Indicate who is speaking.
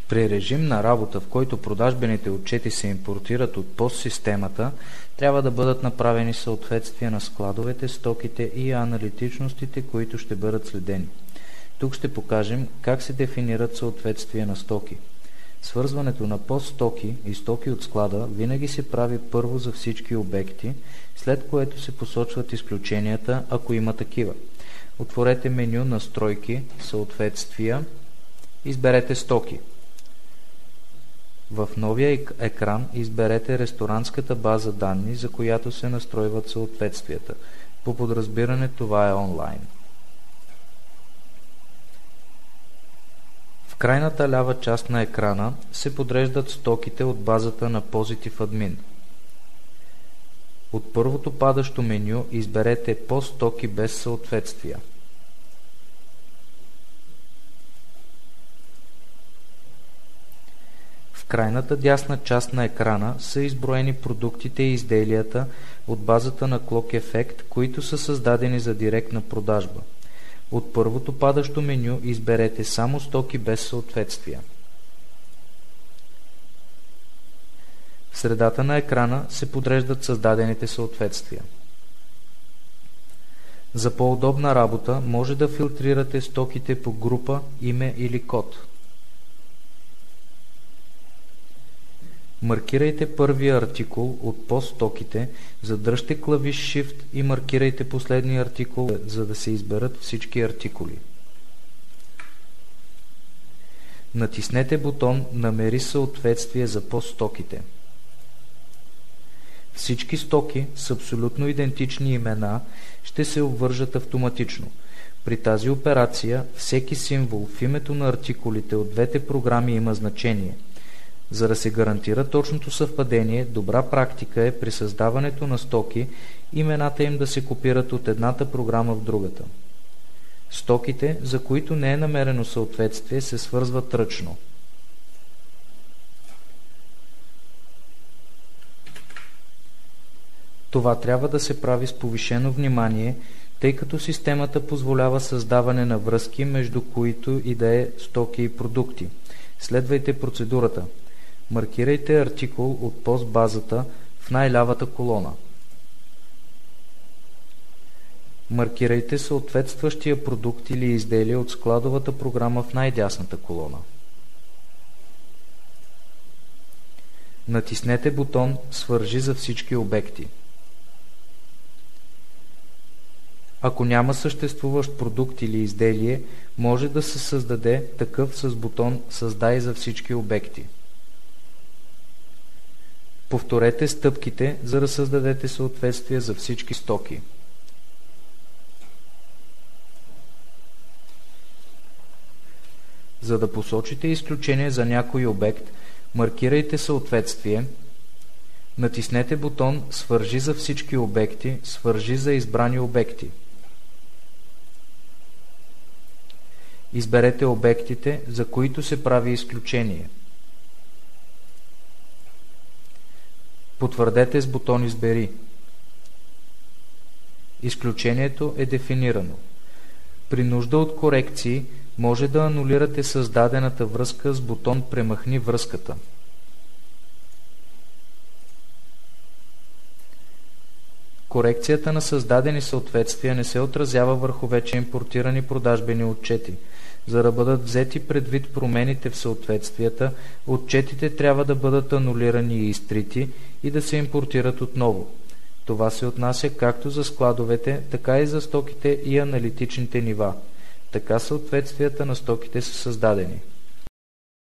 Speaker 1: При режим на работа, в който продажбените отчети се импортират от POS-системата, трябва да бъдат направени съответствия на складовете, стоките и аналитичностите, които ще бъдат следени. Тук ще покажем как се дефинират съответствия на стоки. Свързването на POS-стоки и стоки от склада винаги се прави първо за всички обекти, след което се посочват изключенията, ако има такива. Отворете меню Настройки, Съответствия, изберете Стоки. В новия екран изберете ресторантската база данни, за която се настройват съответствията. По подразбиране това е онлайн. В крайната лява част на екрана се подреждат стоките от базата на Positive Admin. От първото падащо меню изберете POS-стоки без съответствия. В крайната дясна част на екрана са изброени продуктите и изделията от базата на Clock Effect, които са създадени за директна продажба. От първото падащо меню изберете само стоки без съответствия. В средата на екрана се подреждат създадените съответствия. За по-удобна работа може да филтрирате стоките по група, име или код. Маркирайте първия артикул от POS-стоките, задръжте клавиш Shift и маркирайте последния артикул, за да се изберат всички артикули. Натиснете бутон Намери съответствие за POS-стоките. Всички стоки с абсолютно идентични имена ще се обвържат автоматично. При тази операция всеки символ в името на артикулите от двете програми има значение. За да се гарантира точното съвпадение, добра практика е при създаването на стоки имената им да се копират от едната програма в другата. Стоките, за които не е намерено съответствие, се свързват ръчно. Това трябва да се прави с повишено внимание, тъй като системата позволява създаване на връзки между които и да е стоки и продукти. Следвайте процедурата. Маркирайте артикул от POS базата в най-лявата колона. Маркирайте съответстващия продукт или изделие от складовата програма в най-дясната колона. Натиснете бутон Свържи за всички обекти. Ако няма съществуващ продукт или изделие, може да се създаде такъв с бутон Създай за всички обекти. Повторете стъпките, за да създадете съответствие за всички стоки. За да посочите изключение за някой обект, маркирайте съответствие, натиснете бутон Свържи за всички обекти, свържи за избрани обекти. Изберете обектите, за които се прави изключение. Потвърдете с бутон Избери. Изключението е дефинирано. При нужда от корекции може да анулирате създадената връзка с бутон Премахни връзката. Корекцията на създадени съответствия не се отразява върху вече импортирани продажбени отчети. За да бъдат взети предвид промените в съответствията, отчетите трябва да бъдат анулирани и изтрити и да се импортират отново. Това се отнася както за складовете, така и за стоките и аналитичните нива. Така съответствията на стоките са създадени.